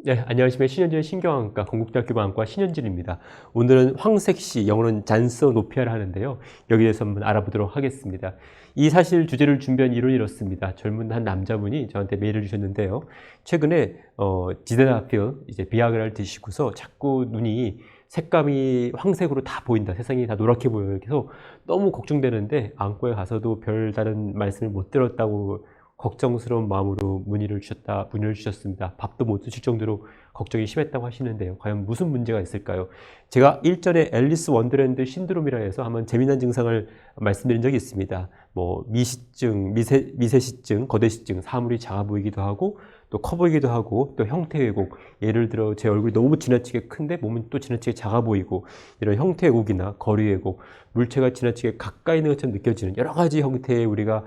네, 안녕하십니까. 신현진의 신경안과 건국대학교 방과 신현진입니다. 오늘은 황색시, 영어로는 잔스노피아를 하는데요. 여기에 대해서 한번 알아보도록 하겠습니다. 이 사실 주제를 준비한 이론이 이렇습니다. 젊은 한 남자분이 저한테 메일을 주셨는데요. 최근에 지데나필, 이제 비아그라를 드시고서 자꾸 눈이 색감이 황색으로 다 보인다. 세상이 다 노랗게 보여요. 그래서 너무 걱정되는데 안과에 가서도 별다른 말씀을 못 들었다고 걱정스러운 마음으로 문의를 주셨습니다. 밥도 못 드실 정도로 걱정이 심했다고 하시는데요. 과연 무슨 문제가 있을까요? 제가 일전에 앨리스 원더랜드 신드롬이라 해서 한번 재미난 증상을 말씀드린 적이 있습니다. 뭐 미시증, 미세시증, 거대시증, 사물이 작아 보이기도 하고 또 커 보이기도 하고 또 형태 왜곡, 예를 들어 제 얼굴이 너무 지나치게 큰데 몸은 또 지나치게 작아 보이고, 이런 형태 왜곡이나 거리 왜곡, 물체가 지나치게 가까이 있는 것처럼 느껴지는 여러 가지 형태의 우리가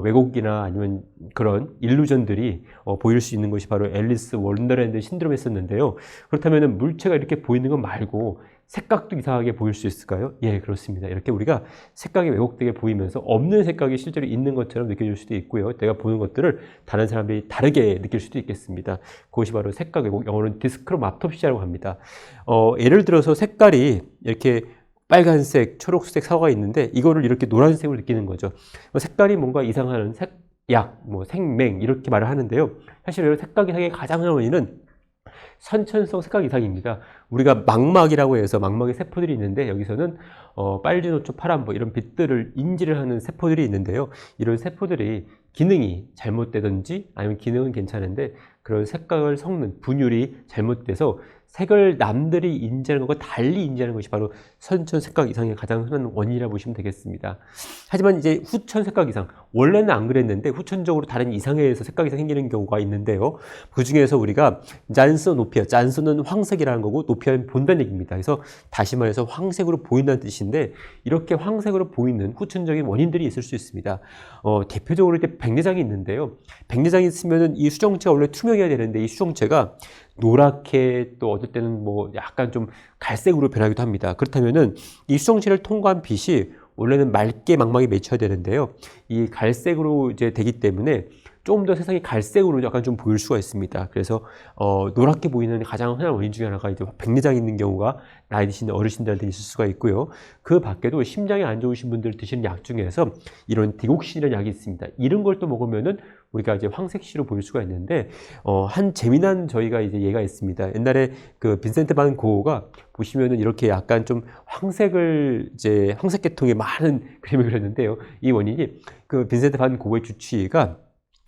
왜곡이나 아니면 그런 일루전들이 보일 수 있는 것이 바로 앨리스 원더랜드 신드롬이었는데요. 그렇다면 물체가 이렇게 보이는 것 말고 색각도 이상하게 보일 수 있을까요? 예, 그렇습니다. 이렇게 우리가 색각이 왜곡되게 보이면서 없는 색각이 실제로 있는 것처럼 느껴질 수도 있고요. 내가 보는 것들을 다른 사람들이 다르게 느낄 수도 있겠습니다. 그것이 바로 색각 왜곡, 영어로는 디스크로마토피아라고 합니다. 예를 들어서 색깔이 이렇게 빨간색, 초록색 사과가 있는데 이거를 이렇게 노란색으로 느끼는 거죠. 색깔이 뭔가 이상한 색약, 뭐 생맹 이렇게 말을 하는데요. 사실 이런 색각 이상의 가장 큰 원인은 선천성 색각 이상입니다. 우리가 망막이라고 해서 망막의 세포들이 있는데 여기서는 빨주노초, 파란보 이런 빛들을 인지를 하는 세포들이 있는데요. 이런 세포들이 기능이 잘못되든지 아니면 기능은 괜찮은데 그런 색각을 섞는 분율이 잘못돼서 색을 남들이 인지하는 것과 달리 인지하는 것이 바로 선천 색각 이상의 가장 흔한 원인이라고 보시면 되겠습니다. 하지만 이제 후천 색각 이상, 원래는 안 그랬는데 후천적으로 다른 이상에 의해서 색각 이상 생기는 경우가 있는데요. 그 중에서 우리가 잔스노피아, 잔스는 황색이라는 거고 노피아는 본다는 얘기입니다. 그래서 다시 말해서 황색으로 보인다는 뜻인데, 이렇게 황색으로 보이는 후천적인 원인들이 있을 수 있습니다. 대표적으로 이렇게 백내장이 있는데요. 백내장이 있으면은 이 수정체가 원래 투명해야 되는데 이 수정체가 노랗게, 또 어떨 때는 뭐 약간 좀 갈색으로 변하기도 합니다. 그렇다면은 이 수정체를 통과한 빛이 원래는 맑게 망막에 맺혀야 되는데요. 이 갈색으로 이제 되기 때문에 조금 더 세상이 갈색으로 약간 좀 보일 수가 있습니다. 그래서 노랗게 보이는 가장 흔한 원인 중에 하나가 이제 백내장이 있는 경우가 나이 드신 어르신들한테 있을 수가 있고요. 그 밖에도 심장이 안 좋으신 분들 드시는 약 중에서 이런 디곡신이라는 약이 있습니다. 이런 걸 또 먹으면은 우리가 이제 황색시로 보일 수가 있는데, 한 재미난 저희가 이제 예가 있습니다. 옛날에 그 빈센트 반 고흐가 보시면은 이렇게 약간 좀 황색을 이제 황색 계통의 많은 그림을 그렸는데요. 이 원인이 그 빈센트 반 고흐의 주치의가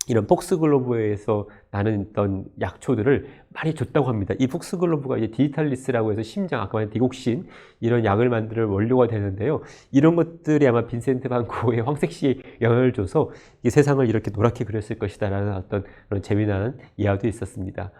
이런 폭스글로브에서 나는 어떤 약초들을 많이 줬다고 합니다. 이 폭스글로브가 이제 디지탈리스라고 해서 심장, 아까 말한 디곡신, 이런 약을 만들 원료가 되는데요. 이런 것들이 아마 빈센트 반 고흐의 황색시에 영향을 줘서 이 세상을 이렇게 노랗게 그렸을 것이다라는 어떤 그런 재미난 이야기도 있었습니다.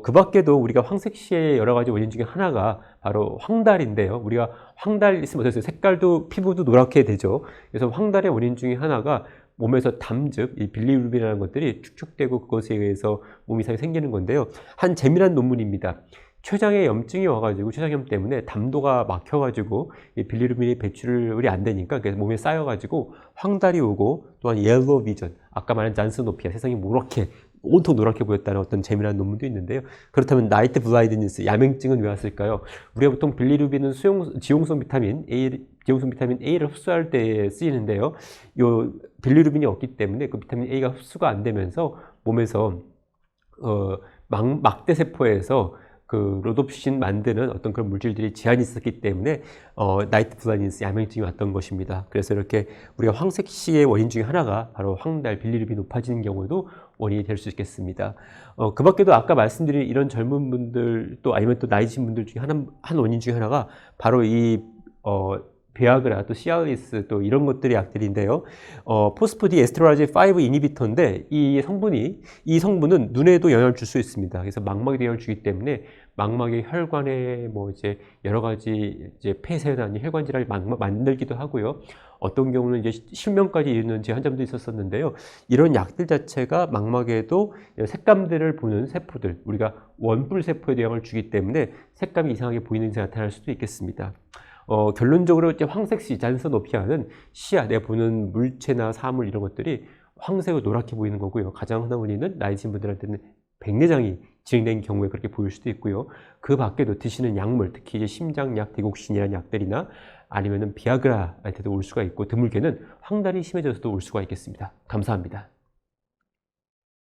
그 밖에도 우리가 황색시의 여러 가지 원인 중에 하나가 바로 황달인데요. 우리가 황달 있으면 어떠세요? 색깔도, 피부도 노랗게 되죠. 그래서 황달의 원인 중에 하나가 몸에서 담즙, 이 빌리루빈이라는 것들이 축적되고 그것에 의해서 몸 이상이 생기는 건데요. 한 재미난 논문입니다. 췌장에 염증이 와가지고 췌장염 때문에 담도가 막혀가지고 이 빌리루빈이 배출이 안 되니까 몸에 쌓여가지고 황달이 오고, 또한 옐로우 비전, 아까 말한 잔스노피아, 세상이 노랗게, 온통 노랗게 보였다는 어떤 재미난 논문도 있는데요. 그렇다면 나이트 블라인드니스, 야맹증은 왜 왔을까요? 우리가 보통 빌리루빈은 지용성 비타민 A를 흡수할 때 쓰이는데요. 요 빌리루빈이 없기 때문에 그 비타민 A가 흡수가 안 되면서 몸에서 막대 세포에서 그 로도프신 만드는 어떤 그런 물질들이 제한이 있었기 때문에 나이트 블라인드니스, 야맹증이 왔던 것입니다. 그래서 이렇게 우리가 황색시의 원인 중에 하나가 바로 황달, 빌리루빈이 높아지는 경우도 원인이 될 수 있겠습니다. 그 밖에도 아까 말씀드린 이런 젊은 분들, 또 아니면 또 나이 드신 분들 중에 한 원인 중에 하나가 바로 이 비아그라, 또 시알리스, 또 이런 것들이 약들인데요. 포스포디 에스트라제 5 이니비터인데 이 성분은 눈에도 영향을 줄 수 있습니다. 그래서 망막에 영향을 주기 때문에 망막의 혈관에 뭐 이제 여러 가지 이제 폐쇄나 혈관 질환을 만들기도 하고요. 어떤 경우는 이제 실명까지 이르는 제 환자분도 있었었는데요. 이런 약들 자체가 망막에도 색감들을 보는 세포들, 우리가 원뿔 세포에 영향을 주기 때문에 색감이 이상하게 보이는 증상이 나타날 수도 있겠습니다. 결론적으로 이제 황색시, 잔스노피아는 시야, 내가 보는 물체나 사물 이런 것들이 황색으로 노랗게 보이는 거고요. 가장 흔한 원인은 나이 드신 분들한테는 백내장이 진행된 경우에 그렇게 보일 수도 있고요. 그 밖에도 드시는 약물, 특히 이제 심장약, 디곡신이라는 약들이나 아니면은 비아그라한테도 올 수가 있고, 드물게는 황달이 심해져서도 올 수가 있겠습니다. 감사합니다.